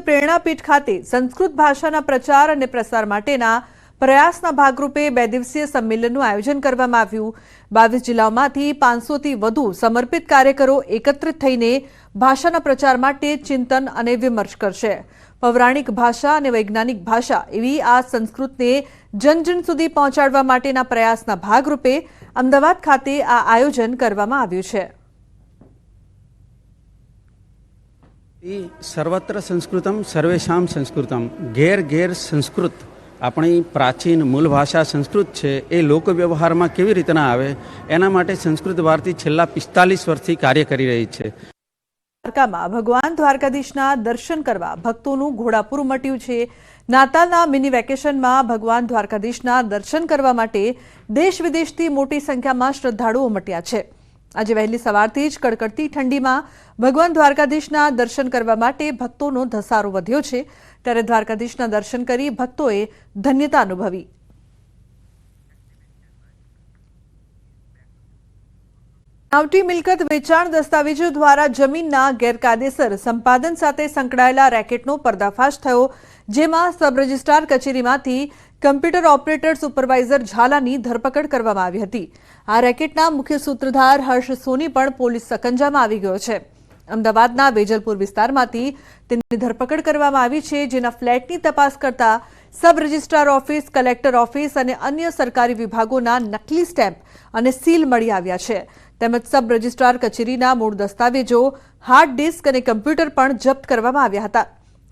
પ્રેરણાપીઠ ખાતે સંસ્કૃત ભાષાના પ્રચાર અને પ્રસાર માટેના પ્રયાસના ભાગરૂપે 2 દિવસીય સંમેલનનું આયોજન કરવામાં આવ્યું। 22 જિલ્લાઓમાંથી 500થી વધુ સમર્પિત કાર્યકરો એકત્રિત થઈને ભાષાના પ્રચાર માટે ચિંતન અને વિમર્શ કરશે। પૌરાણિક ભાષા અને વૈજ્ઞાનિક ભાષા એવી આ સંસ્કૃતને જન સુધી પહોંચાડવા માટેના પ્રયાસના ભાગરૂપે અમદાવાદ ખાતે આ આયોજન કરવામાં આવ્યું છે। सर्वत्र संस्कृतम सर्वेषां संस्कृतम घेर घेर संस्कृत अपनी प्राचीन मूल भाषा संस्कृत है ये लोक व्यवहार में केवी रीतना आवे एना माटे संस्कृत भारती छेल्ला 45 वर्षथी कार्य करी रही है। દ્વારકામાં ભગવાન દ્વારકાધીશના દર્શન કરવા ભક્તોનું ઘોડાપૂર ઉમટ્યું છે। નાતાલના મિની વેકેશનમાં ભગવાન દ્વારકાધીશના દર્શન કરવા માટે દેશ વિદેશથી મોટી સંખ્યામાં શ્રદ્ધાળુઓ ઉમટ્યા છે। આજે વહેલી સવારથી જ કડકડતી ઠંડીમાં ભગવાન દ્વારકાધીશના દર્શન કરવા માટે ભક્તોનો ધસારો વધ્યો છે। ત્યારે દ્વારકાધીશના દર્શન કરી ભક્તોએ ધન્યતા અનુભવી। બનાવટી મિલકત વેચાણ દસ્તાવેજો દ્વારા જમીનના ગેરકાયદેસર સંપાદન સાથે સંકળાયેલા રેકેટનો પર્દાફાશ થયો, જેમાં સબ રજિસ્ટ્રાર કચેરીમાંથી કમ્પ્યુટર ઓપરેટર સુપરવાઇઝર ઝાલાની ધરપકડ કરવામાં આવી હતી। આ રેકેટના મુખ્ય સૂત્રધાર હર્ષ સોની પણ પોલીસ સકંજામાં આવી ગયો છે। અમદાવાદના વેજલપુર વિસ્તારમાંથી તેની ધરપકડ કરવામાં આવી છે, જેના ફ્લેટની તપાસ કરતા sub registrar office, collector office અને અન્ય સરકારી વિભાગોના નકલી સ્ટેમ્પ અને સીલ મળી આવ્યા છે। તેમજ સબ રજિસ્ટ્રાર કચેરીના મૂળ દસ્તાવેજો, હાર્ડ ડિસ્ક અને કમ્પ્યુટર પણ જપ્ત કરવામાં આવ્યા હતા।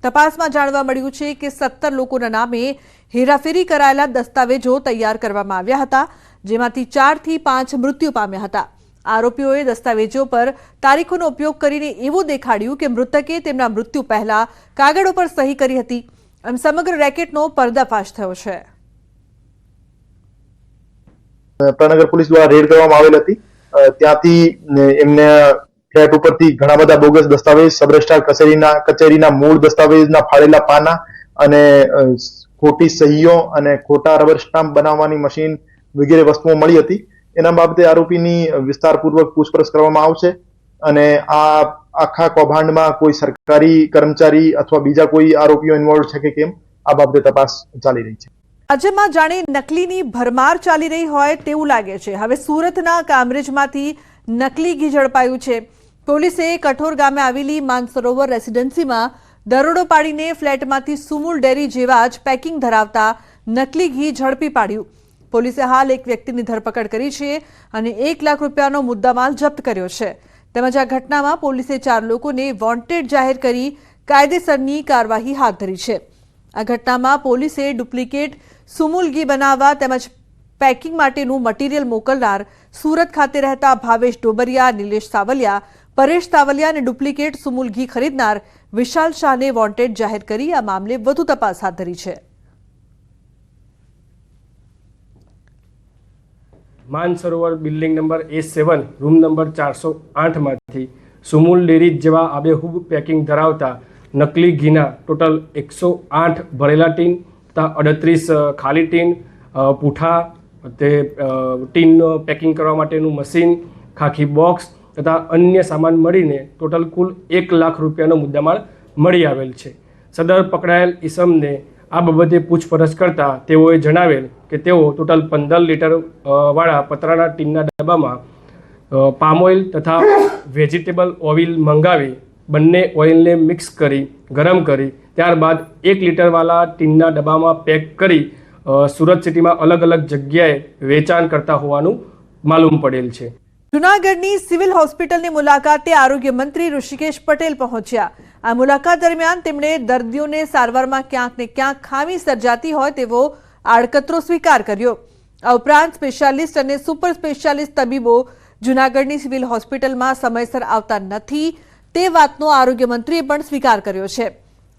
તપાસમાં જાણવા મળ્યું છે કે 17 લોકોના નામે હેરાફેરી કરાયેલા દસ્તાવેજો તૈયાર કરવામાં આવ્યા હતા, જેમાંથી 4 થી 5 મૃત્યુ પામ્યા હતા। આરોપીઓએ દસ્તાવેજો પર તારીખોનો ઉપયોગ કરીને એવું દેખાડ્યું કે મૃતકે તેમના મૃત્યુ પહેલા કાગળો પર સહી કરી હતી। એમ સમગ્ર રેકેટનો પર્દાફાશ થયો છે। પ્રણગર પોલીસ દ્વારા રેડ કરવામાં આવેલ હતી। ત્યાંથી એમને ફ્લેટ ઉપરથી ઘણા બધા બોગસ દસ્તાવેજ, સબ રજિસ્ટ્રાર કચેરીના મૂળ દસ્તાવેજના ફાડેલા પાના અને ખોટી સહીઓ અને ખોટા રબર સ્ટામ્પ બનાવવાની મશીન વગેરે વસ્તુઓ મળી હતી। એના બાબતે આરોપીની વિસ્તારપૂર્વક પૂછપરછ કરવામાં આવશે અને આ આખા કૌભાંડમાં કોઈ સરકારી કર્મચારી અથવા બીજા કોઈ આરોપીઓ ઇન્વોલ્વ છે કે કેમ આ બાબતે તપાસ ચાલી રહી છે। રાજ્યમાં જાણે નકલીની ભરમાર ચાલી રહી હોય તેવું લાગે છે। હવે સુરતના કામરેજમાંથી નકલી ઘી ઝડપાયું છે। પોલીસે કઠોર ગામે આવેલી માનસરોવર રેસિડેન્સીમાં દરોડો પાડીને ફ્લેટમાંથી સુમૂલ ડેરી જેવા જ પેકિંગ ધરાવતા નકલી ઘી ઝડપી પાડ્યું। પોલીસે હાલ એક વ્યક્તિની ધરપકડ કરી છે અને 1 લાખ રૂપિયાનો મુદ્દામાલ જપ્ત કર્યો છે। તેમજ આ ઘટનામાં પોલીસે 4 લોકોને વોન્ટેડ જાહેર કરી કાયદેસરની કાર્યવાહી હાથ ધરી છે। આ ઘટનામાં પોલીસે ડુપ્લિકેટ સુમૂલ ઘી બનાવવા તેમજ પેકિંગ માટેનું મટીરિયલ મોકલનાર સુરત ખાતે રહેતા ભાવેશ ડોબરિયા, નિલેશ સાવલિયા, પરેશ સાવલિયા અને ડુપ્લિકેટ સુમૂલ ઘી ખરીદનાર વિશાલ શાહને વોન્ટેડ જાહેર કરી આ મામલે વધુ તપાસ હાથ ધરી છે। Mansarovar building number A7 room number 408 માંથી સુમૂલ ડેરી જેવા આબેહૂબ પેકિંગ ધરાવતા નકલી ઘીના ટોટલ 108 ભરેલા ટીન તથા 38 ખાલી ટીન, પૂઠા, તે ટીન પેકિંગ કરવા માટેનું મશીન, ખાખી બોક્સ તથા અન્ય સામાન મળીને ટોટલ કુલ 1 લાખ રૂપિયાનો મુદ્દામાલ મળી આવેલ છે। સદર પકડાયેલ ઈસમને આ બાબતે પૂછપરછ કરતા તેઓએ જણાવેલ કે તેઓ ટોટલ 15 લીટર વાળા પતરાના ટીનના ડબ્બામાં પામ ઓઇલ તથા વેજીટેબલ ઓઇલ મંગાવી બંને ઓઇલને મિક્સ કરી ગરમ કરી ત્યારબાદ 1 લીટરવાળા ટીનના ડબ્બામાં પેક કરી સુરત સિટીમાં અલગ અલગ જગ્યાએ વેચાણ કરતા હોવાનું માલુમ પડેલ છે। જૂનાગઢની સિવિલ હોસ્પિટલની મુલાકાતે આરોગ્ય મંત્રી ઋષિકેશ પટેલ પહોંચ્યા। આ મુલાકાત દરમિયાન તેમણે દર્દીઓને સારવારમાં ક્યાંક ને ક્યાંક ખામી સર્જાતી હોય તેવો આડકતરો સ્વીકાર કર્યો। આ ઉપરાંત સ્પેશિયાલિસ્ટ અને સુપર સ્પેશિયાલિસ્ટ તબીબો જૂનાગઢની સિવિલ હોસ્પિટલમાં સમયસર આવતા નથી તે વાતનો આરોગ્ય મંત્રીએ પણ સ્વીકાર કર્યો છે।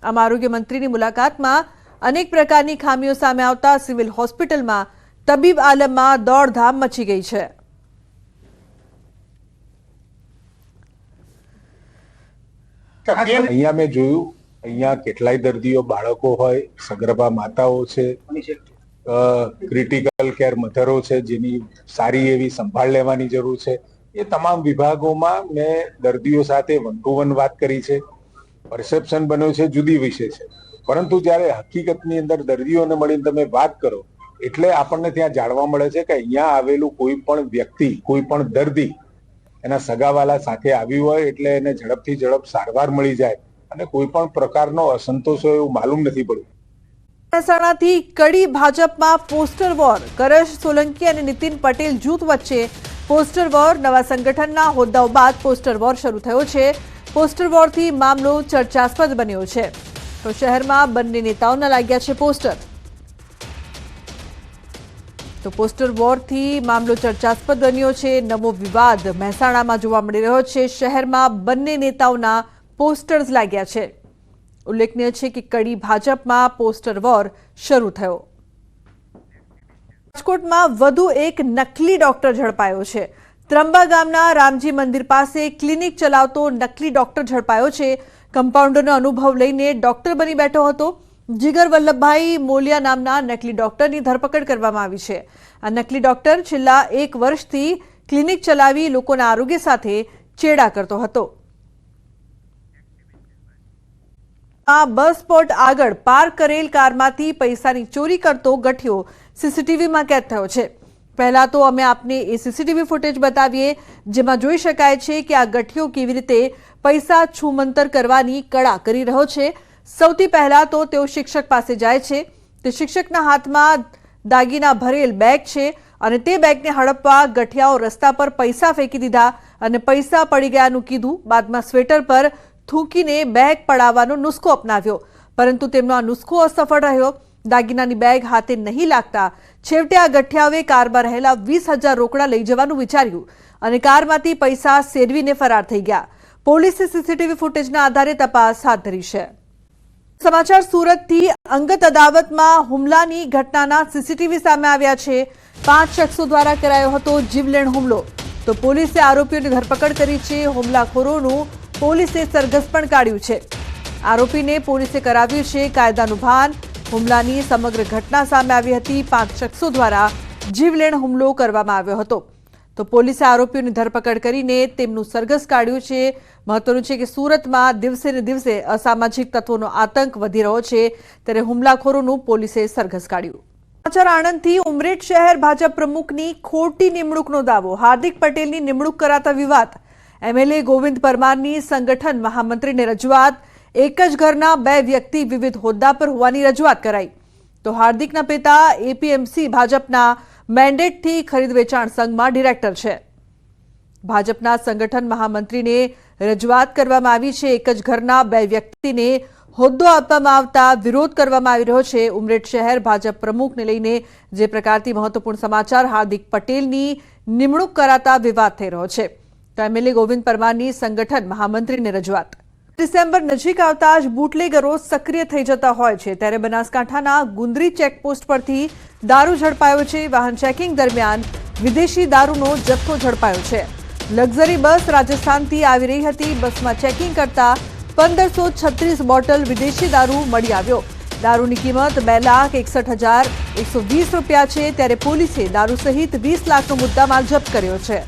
આમ આરોગ્ય મંત્રીની મુલાકાતમાં અનેક પ્રકારની ખામીઓ સામે આવતા સિવિલ હોસ્પિટલમાં તબીબ આલમમાં દોડધામ મચી ગઈ છે। અહીંયા મેં જોયું, અહીંયા કેટલાય દર્દીઓ બાળકો હોય, સગર્ભા માતાઓ છે, ક્રિટિકલ કેર મધરો છે જેની સારી એવી સંભાળ લેવાની જરૂર છે। એ તમામ વિભાગોમાં મેં દર્દીઓ સાથે 1-to-1 વાત કરી છે। પરસેપ્શન બન્યો છે જુદી વિષય છે, પરંતુ જ્યારે હકીકતની અંદર દર્દીઓને મળીને તમે વાત કરો એટલે આપણને ત્યાં જાણવા મળે છે કે અહીંયા આવેલું કોઈ પણ વ્યક્તિ, કોઈ પણ દર્દી એના સગાવાલા સાથે આવ્યું હોય એટલે એને ઝડપથી ઝડપ સારવાર મળી જાય અને કોઈ પણ પ્રકારનો અસંતોષ હોય એવું માલુમ નથી પડતું. મહેસાણાથી કડી ભાજપમાં પોસ્ટર વોર, કરશ સોલંકી અને નીતિન પટેલ જૂથ વચ્ચે પોસ્ટર વોર. નવા સંગઠનના હોદ્દાઓ બાદ પોસ્ટર વોર શરૂ થયો છે. પોસ્ટર વોરથી મામલો ચર્ચાસ્પદ બન્યો છે. તો શહેરમાં બંને નેતાઓના લાગ્યા છે પોસ્ટર. તો પોસ્ટર વોરથી મામલો ચર્ચાસ્પદ બન્યો છે. નવો વિવાદ મહેસાણામાં જોવા મળી રહ્યો છે. શહેરમાં બંને નેતાઓના પોસ્ટર્સ લાગ્યા છે. ઉલ્લેખનીય છે કે કડી ભાજપમાં પોસ્ટર વોર શરૂ થયો. રાજકોટમાં વધુ એક નકલી ડોક્ટર ઝડપાયો છે. ત્રંબા ગામના રામજી મંદિર પાસે ક્લિનિક ચલાવતો નકલી ડોક્ટર ઝડપાયો છે. કમ્પાઉન્ડરનો અનુભવ લઈને ડોક્ટર બની બેઠો હતો. જીગર વલ્લભભાઈ મોલિયા નામના નકલી ડોક્ટરની ધરપકડ કરવામાં આવી છે. આ નકલી ડોક્ટર છેલ્લા 1 વર્ષથી ક્લિનિક ચલાવી લોકોના આરોગ્ય સાથે ચેડા કરતો હતો. આ બસ સ્પોટ આગળ પાર્ક કરેલ કારમાંથી પૈસાની ચોરી કરતો ગઠિયો સીસીટીવીમાં કેદ થયો છે. પહેલા તો અમે આપને એ સીસીટીવી ફૂટેજ બતાવીએ જેમાં જોઈ શકાય છે કે આ ગઠિયો કેવી રીતે પૈસા છૂમંતર કરવાની કળા કરી રહ્યો છે. સૌથી પહેલા તો તેઓ શિક્ષક પાસે જાય છે. તે શિક્ષકના હાથમાં દાગીના ભરેલ બેગ છે અને તે બેગને હડપવા ગઠિયાઓ રસ્તા પર પૈસા ફેંકી દીધા અને પૈસા પડી ગયાનું કીધું. બાદમાં સ્વેટર પર થૂકીને બેગ પડાવવાનો નુસ્ખો અપનાવ્યો, પરંતુ તેમનો આ નુસ્ખો અસફળ રહ્યો. દાગીનાની બેગ હાથે નહીં લાગતા છેવટે આ ગઠિયાઓએ કારમાં રહેલા 20,000 રોકડા લઈ જવાનું વિચાર્યું અને કારમાંથી પૈસા સેરવીને ફરાર થઈ ગયા. પોલીસે સીસીટીવી ફૂટેજના આધારે તપાસ હાથ ધરી છે. સમાચાર સુરતથી અંગત અદાવતમાં હુમલાની ઘટનાના સીસીટીવી સામે આવ્યા છે. 5 શખ્સો દ્વારા કરાયો હતો જીવલેણ હુમલો. તો પોલીસે આરોપીઓની ધરપકડ કરી છે. હુમલાખોરોનું પોલીસે સરઘસ પણ કાઢ્યું છે. આરોપીને પોલીસે કરાવ્યું છે કાયદાનું ભાન. હુમલાની સમગ્ર ઘટના સામે આવી હતી. 5 શખ્સો દ્વારા જીવલેણ હુમલો કરવામાં આવ્યો હતો. તો પોલીસે આરોપીઓની ધરપકડ કરીને તેમનું સરઘસ કાઢ્યું છે. મહત્વનું છે કે સુરતમાં દિવસે ને દિવસે અસામાજિક તત્વોનો આતંક વધી રહ્યો છે, ત્યારે હુમલાખોરોનું પોલીસે સરઘસ કાઢ્યું. સમાચાર આણંદથી ઉમરેઠ શહેર ભાજપ પ્રમુખની ખોટી નિમણૂકનો દાવો. હાર્દિક પટેલની નિમણૂક કરાતા વિવાદ. એમએલએ ગોવિંદ પરમારની સંગઠન મહામંત્રીને રજૂઆત. એક જ ઘરના 2 વ્યક્તિ વિવિધ હોદ્દા પર હોવાની રજૂઆત કરાઈ. તો હાર્દિકના પિતા એપીએમસી ભાજપના મેન્ડેટથી ખરીદ વેચાણ સંઘમાં ડિરેક્ટર છે. ભાજપના સંગઠન મહામંત્રીને રજૂઆત કરવામાં આવી છે. એક જ ઘરના 2 વ્યક્તિને હોદ્દો આપવામાં આવતા વિરોધ કરવામાં આવી રહ્યો છે. ઉમરેઠ શહેર ભાજપ પ્રમુખને લઈને જે પ્રકારથી મહત્વપૂર્ણ સમાચાર. હાર્દિક પટેલની નિમણૂક કરાતા વિવાદ થઈ રહ્યો છે. તો એમએલએ ગોવિંદ પરમારની સંગઠન મહામંત્રીને રજૂઆત. ડિસેમ્બર નજીક આવતા જ બુટલેગરો સક્રિય થઈ જતા હોય છે, ત્યારે બનાસકાંઠાના ગુંદરી ચેકપોસ્ટ પરથી દારૂ ઝડપાયો છે. વાહન ચેકિંગ દરમિયાન વિદેશી દારૂનો જથ્થો ઝડપાયો છે. લક્ઝરી બસ રાજસ્થાનથી આવી રહી હતી. બસમાં ચેકિંગ કરતા 1536 બોટલ વિદેશી દારૂ મળી આવ્યો. દારૂની કિંમત 2,61,120 રૂપિયા છે. ત્યારે પોલીસે દારૂ સહિત 20 લાખનો મુદ્દામાલ જપ્ત કર્યો છે.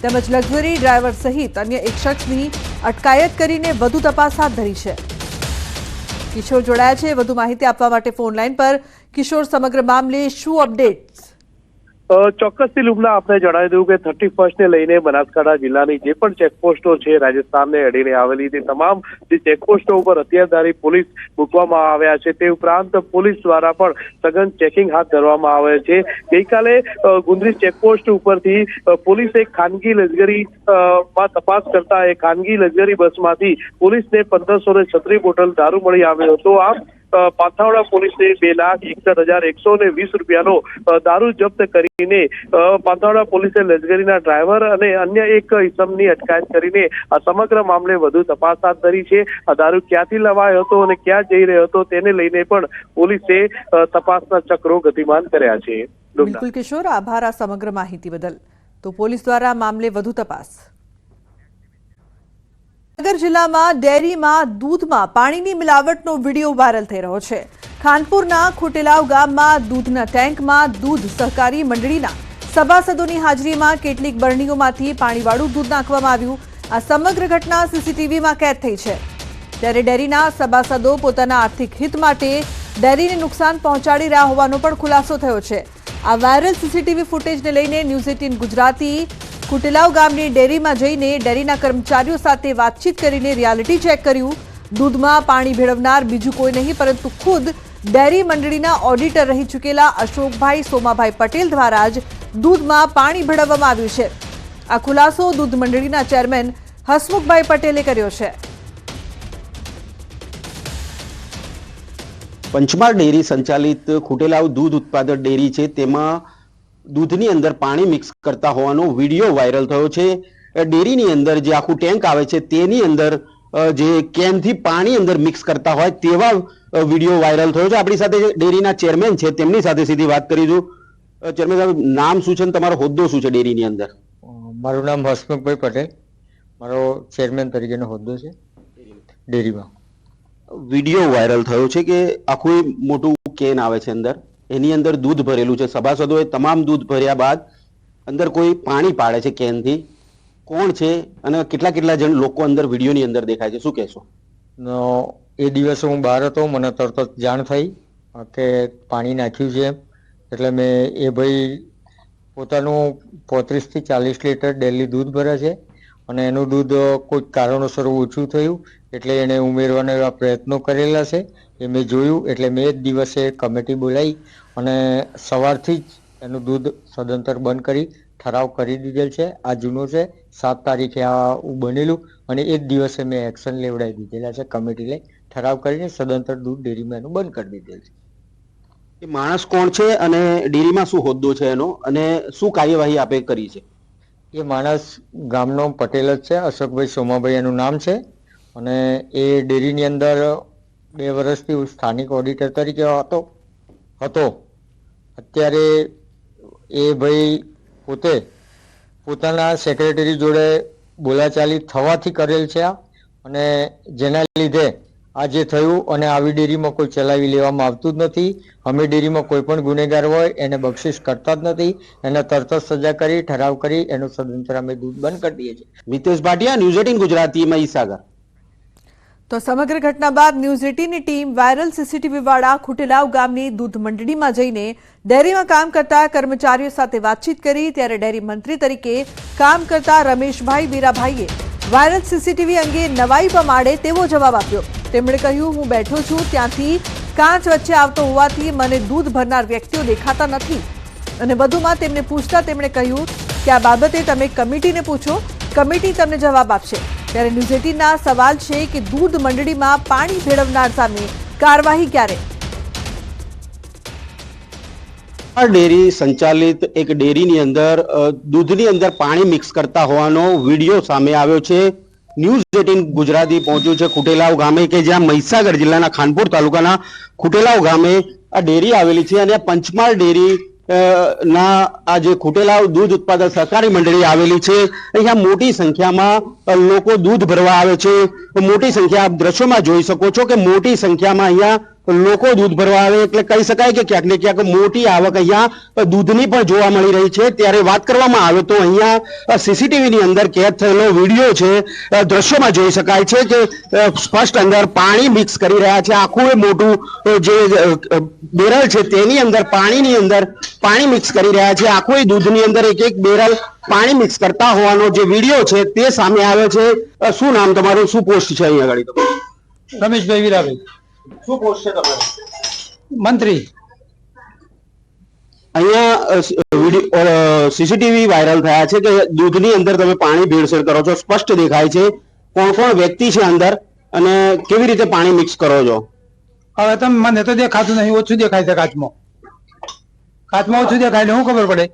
તેમજ લક્ઝરી ડ્રાઈવર સહિત અન્ય એક શખ્સની અટકાયત કરીને વધુ તપાસ હાથ ધરી છે. કિશોર જોડાયા છે વધુ માહિતી આપવા માટે ફોન લાઈન પર. કિશોર, સમગ્ર મામલે શું અપડેટ? ચોક્કસથી લુબના આપણે જણાવી દઉં કે 31 ને લઈને બનાસકાંઠા જિલ્લાની જે પણ ચેકપોસ્ટો છે રાજસ્થાનને અડીને આવેલી તે તમામ જે ચેકપોસ્ટો ઉપર હથિયારધારી પોલીસ મૂકવામાં આવ્યા છે. તે ઉપરાંત પોલીસ દ્વારા પણ સઘન ચેકિંગ હાથ ધરવામાં આવે છે. ગઈકાલે ગુંદરી ચેકપોસ્ટ ઉપરથી પોલીસે એક ખાનગી લક્ઝરી માં તપાસ કરતા એ ખાનગી લક્ઝરી બસમાંથી પોલીસને 1536 બોટલ દારૂ મળી આવ્યો હતો. આમ પાથાવડા પોલીસે 2,61,120 રૂપિયાનો દારૂ જપ્ત કરીને પાથાવડા પોલીસે લશ્કરીના ડ્રાઈવર અને અન્ય એક ઇસમની અટકાયત કરીને આ સમગ્ર મામલે વધુ તપાસ હાથ ધરી છે. આ દારૂ ક્યાંથી લવાયો હતો અને ક્યાં જઈ રહ્યો હતો તેને લઈને પણ પોલીસે તપાસના ચક્રો ગતિમાન કર્યા છે. બિલકુલ કિશોર, આભાર આ સમગ્ર માહિતી બદલ. તો પોલીસ દ્વારા મામલે વધુ તપાસ. ભાવનગર જિલ્લામાં ડેરીમાં દૂધમાં પાણીની મિલાવટનો વિડીયો વાયરલ થઈ રહ્યો છે. ખાનપુરના ખોટેલાવ ગામમાં દૂધના ટેન્કમાં દૂધ સહકારી મંડળીના સભાસદોની હાજરીમાં કેટલીક બરણીઓમાંથી પાણીવાળું દૂધ નાખવામાં આવ્યું. આ સમગ્ર ઘટના સીસીટીવીમાં કેદ થઈ છે. ત્યારે ડેરીના સભાસદો પોતાના આર્થિક હિત માટે ડેરીને નુકસાન પહોંચાડી રહ્યા હોવાનો પણ ખુલાસો થયો છે. આ વાયરલ સીસીટીવી ફૂટેજને લઈને ન્યૂઝ 18 ગુજરાતી કુટેલાવ ગામની ડેરીમાં જઈને ડેરીના કર્મચારીઓ સાથે વાતચીત કરીને રિયાલિટી ચેક કર્યું. દૂધમાં પાણી ભેળવનાર બીજું કોઈ નહીં પરંતુ ખુદ ડેરી મંડળીના ઓડિટર રહી ચૂકેલા અશોકભાઈ સોમાભાઈ પટેલ દ્વારા જ દૂધમાં પાણી ભેળવવામાં આવ્યું છે. આ ખુલાસો દૂધ મંડળીના ચેરમેન હસમુખભાઈ પટેલે કર્યો છે. પંચમહાલ ડેરી સંચાલિત ખુટેલાવ દૂધ ઉત્પાદક ડેરી છે, તેમાં દૂધની અંદર પાણી મિક્સ કરતા હોવાનો વિડીયો વાયરલ થયો છે. ડેરીની અંદર જે આખું ટેન્ક આવે છે તેની અંદર જે કેનથી પાણી અંદર મિક્સ કરતા હોય તેવા વિડીયો વાયરલ થયો છે. આપણી સાથે ડેરીના ચેરમેન છે, તેમની સાથે સીધી વાત કરીશું. ચેરમેન સાહેબ, નામ શું છે અને તમારો હોદ્દો શું છે ડેરીની અંદર? મારું નામ હસમુખભાઈ પટેલ, મારો ચેરમેન તરીકેનો હોદ્દો છે ડેરીમાં. વિડીયો વાયરલ થયો છે કે આખું મોટું કેન આવે છે, અંદર એની અંદર દૂધ ભરેલું છે. સભાસદોએ તમામ દૂધ ભર્યા બાદ અંદર કોઈ પાણી પાડે છે કેનથી. કોણ છે અને કેટલા જણ લોકો અંદર વિડીયોની અંદર દેખાય છે, શું કહેશો? એ દિવસે હું બહાર હતો, મને તરત જ જાણ થઈ કે પાણી નાખ્યું છે, એટલે મેં એ ભાઈ પોતાનું 35 થી 40 લીટર ડેલી દૂધ ભરે છે અને એનું દૂધ કોઈક કારણોસર ઓછું થયું એટલે એને ઉમેરવાના એવા પ્રયત્નો કરેલા છે. એ મેં જોયું એટલે મેં જ દિવસે કમિટી બોલાવી અને સવારથી જ એનું દૂધ સદંતર બંધ કરી ઠરાવ કરી દીધેલ છે. આ જૂનો છે, 7 તારીખે આ બનેલું અને એ જ દિવસે મેં એક્શન લેવડાવી દીધેલા છે. કમિટી લઈ ઠરાવ કરીને સદંતર દૂધ ડેરીમાં એનું બંધ કરી દીધેલ છે. એ માણસ કોણ છે અને ડેરીમાં શું હોદ્દો છે એનો અને શું કાર્યવાહી આપે કરી છે? એ માણસ ગામનો પટેલ જ છે, અશોકભાઈ સોમાભાઈ એનું નામ છે અને એ ડેરીની અંદર 2 વર્ષથી સ્થાનિક ઓડિટર તરીકે હતો. અત્યારે એ ભાઈ પોતે પોતાના સેક્રેટરી જોડે બોલાચાલી થવાથી કરેલ છે અને જેના લીધે આ જે થયું અને આવી ડેરીમાં કોઈ ચલાવી લેવામાં આવતું જ નથી. અમે ડેરીમાં કોઈ પણ ગુનેગાર હોય એને બક્ષિસ કરતા જ નથી. એને તરત જ સજા કરી ઠરાવ કરી એનું સદંતર અમે દૂધ બંધ કરી દઈએ છીએ. મિતેશ ભાટિયા, ન્યૂઝ 18 ગુજરાતી, મહીસાગર. તો સમગ્ર ઘટના બાદ ન્યૂઝ 18ની ટીમ વાયરલ સીસીટીવી વાળા ખુટેલાવ ગામની દૂધ મંડળીમાં જઈને ડેરીમાં કામ કરતા કર્મચારીઓ સાથે વાતચીત કરી. ત્યારે ડેરી મંત્રી તરીકે કામ કરતા રમેશભાઈ બીરાભાઈએ વાયરલ સીસીટીવી અંગે નવાઈ પમાડે તેવો જવાબ આપ્યો. તેમણે કહ્યું, હું બેઠો છું ત્યાંથી કાંચ વચ્ચે આવતો હોવાથી મને દૂધ ભરનાર વ્યક્તિઓ દેખાતા નથી. અને વધુમાં તેમને પૂછતા તેમણે કહ્યું કે આ બાબતે તમે કમિટીને પૂછો, કમિટી તમને જવાબ આપશે. ત્યારે ન્યૂઝ 18ના સવાલ છે કે દૂધ મંડળીમાં પાણી ભેળવનાર સામે કાર્યવાહી ક્યારે? ડેરી સંચાલિત એક ડેરીની અંદર દૂધની અંદર પાણી મિક્સ કરતા હોવાનો વિડીયો સામે આવ્યો છે. ન્યૂઝ 18 ગુજરાતી પહોંચ્યું છે ખુટેલાવ ગામે, કે જ્યાં મહીસાગર જિલ્લાના ખાનપુર તાલુકાના ખુટેલાવ ગામે આ ડેરી આવેલી છે અને પંચમહાલ ડેરી ના આ જે ખુટેલાવ દૂધ ઉત્પાદક સહકારી મંડળી આવેલી છે. અહીંયા મોટી સંખ્યામાં લોકો દૂધ ભરવા આવે છે. મોટી સંખ્યા આપ દ્રશ્યોમાં જોઈ શકો છો કે મોટી સંખ્યામાં અહીંયા લોકો દૂધ ભરવા આવે એટલે કહી શકાય કે ક્યાંક ને ક્યાંક મોટી આવક અહીંયા દૂધની પણ જોવા મળી રહી છે. ત્યારે વાત કરવામાં આવે તો અહીંયા સીસીટીવીની અંદર કેદ થયેલો વિડીયો છે, દ્રશ્યોમાં જોઈ શકાય છે કે સ્પષ્ટ અંદર પાણી મિક્સ કરી રહ્યા છે. આખું એ મોટું જે બેરલ છે તેની અંદર પાણીની અંદર પાણી મિક્સ કરી રહ્યા છે. આખું દૂધની અંદર એક બેરલ પાણી મિક્સ કરતા હોવાનો જે વિડીયો છે તે સામે આવ્યો છે. શું નામ તમારું, શું પોસ્ટ છે અહીંયા આગળ? રમેશભાઈ વીરાભાઈ. શું પોસ્ટ છે તમારું? મંત્રી. અહીંયા સીસીટીવી વાયરલ થયા છે કે દૂધની અંદર તમે પાણી ભેળસેળ કરો છો, સ્પષ્ટ દેખાય છે. કોણ કોણ વ્યક્તિ છે અંદર અને કેવી રીતે પાણી મિક્સ કરો છો? હવે તમે મને તો દેખાતું નહીં, ઓછું દેખાય છે કાચમાં. કાચમાં ઓછું દેખાય એટલે શું ખબર પડે?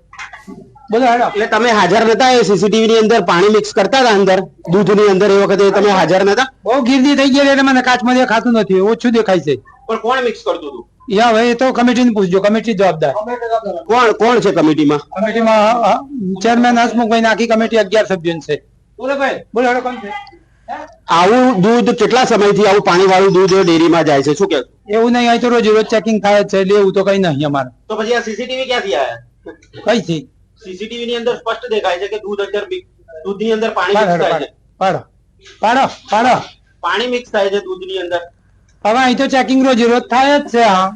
બોલો હેડો. એટલે તમે હાજર નતા એ સીસીટીવી ની અંદર પાણી મિક્સ કરતા હતા અંદર દૂધની અંદર, એ વખતે તમે હાજર નતા? બહુ ગીર્દી થઈ ગઈ એટલે મને કાચમાં દેખાતું નથી, ઓછું દેખાય છે. પણ કોણ મિક્સ કરતું હતું? યા ભાઈ તો કમિટીને પૂછજો, કમિટી જવાબદાર. કોણ છે કમિટીમાં? કમિટીમાં ચેરમેન હસમુખભાઈ, આખી કમિટી 11 સભ્યોની છે. બોલો હેડો. કોણ છે? આવું દૂધ કેટલા સમયથી આવું પાણી વાળું દૂધ ડેરીમાં જાય છે, શું કે? એવું નહીં, અહીં તો રોજ ચેકિંગ થાય છે એટલે એવું તો કઈ નહીં અમારે. તો પછી આ સીસીટીવી ક્યાંથી આવ્યા? કઈ થી? સીસીટીવી ની અંદર સ્પષ્ટ દેખાય છે કે દૂધની અંદર પાણી મિક્સ થાય છે. પાડો પાડો પાડો. પાણી મિક્સ થાય છે દૂધની અંદર. હવે અહીં તો ચેકિંગ રોજ થાય જ છે. હા,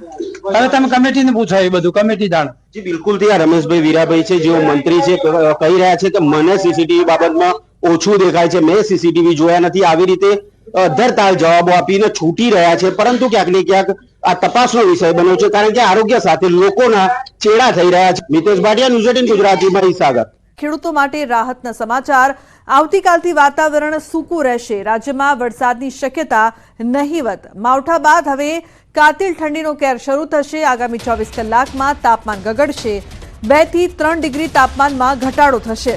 હવે તમે કમિટીને પૂછો, એ બધું કમિટી જાણે. જી બિલકુલ થી આ રમેશભાઈ વીરાભાઈ છે, જેઓ મંત્રી છે, કહી રહ્યા છે કે મને સીસીટીવી બાબતમાં ઓછું દેખાય છે, મેં સીસીટીવી જોયા નથી, આવી રીતે ધરતાલ જવાબો આપીને છૂટી રહ્યા છે. પરંતુ ક્યાંક ને ક્યાંક આ તપાસનો વિષય બન્યો છે, કારણ કે આરોગ્ય સાથે લોકોના ચેડા થઈ રહ્યા છે. મિતેશ ભાટિયા, ન્યૂઝ 18 ગુજરાતીમાં મહીસાગર. ખેડૂતો માટે રાહતના સમાચાર. આવતીકાલથી વાતાવરણ સૂકું રહેશે. રાજ્યમાં વરસાદની શક્યતા નહીવત. માવઠા બાદ હવે કાતિલ ઠંડીનો કેર શરૂ થશે. આગામી 24 કલાકમાં તાપમાન ગગડશે. 2 થી 3 ડિગ્રી તાપમાનમાં ઘટાડો થશે.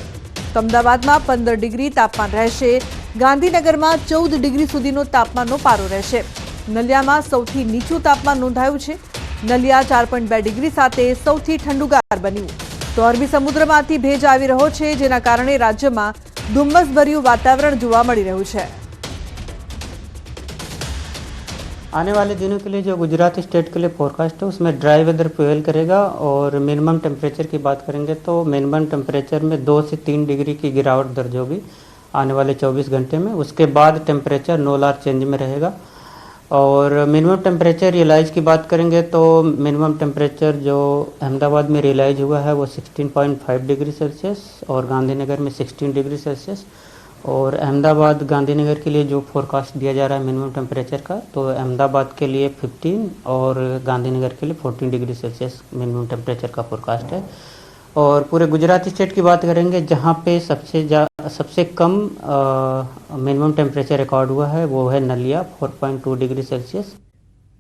અમદાવાદમાં 15 ડિગ્રી તાપમાન રહેશે. ગાંધીનગરમાં 14 ડિગ્રી સુધીનો તાપમાનનો પારો રહેશે. નલિયામાં સૌથી નીચું તાપમાન નોંધાયું છે. નલિયા 4.2 ડિગ્રી સાથે સૌથી ઠંડુગાર બન્યું. તો અરબી સમુદ્રમાંથી ભેજ આવી રહ્યો છે, જેના કારણે રાજ્યમાં ધુમ્મસભર્યું વાતાવરણ જોવા મળી રહ્યું છે. आने वाले दिनों के लिए जो गुजरात स्टेट के लिए फोरकास्ट है उसमें ड्राई वेदर प्रिवेल करेगा और मिनिमम टेम्परेचर की बात करेंगे तो मिनिमम टेम्परेचर में 2 से 3 डिग्री की गिरावट दर्ज होगी आने वाले 24 घंटे में. उसके बाद टेम्परेचर नो लार्ज चेंज में रहेगा. और मिनिमम टेम्परेचर रियलाइज की बात करेंगे तो मिनिमम टेम्परेचर जो अहमदाबाद में रियलाइज हुआ है वो 16.5 डिग्री सेल्सियस और गांधीनगर में 16 डिग्री सेल्सियस. और अहमदाबाद गांधीनगर के लिए जो फोरकास्ट दिया जा रहा है मिनिमम टेम्परेचर का, तो अहमदाबाद के लिए 15 और गांधीनगर के लिए 14 डिग्री सेल्सियस मिनिमम टेम्परेचर का फोरकास्ट है. और पूरे गुजरात स्टेट की बात करेंगे जहाँ पे सबसे कम मिनिमम टेम्परेचर रिकॉर्ड हुआ है वो है नलिया 4.2 डिग्री सेल्सियस.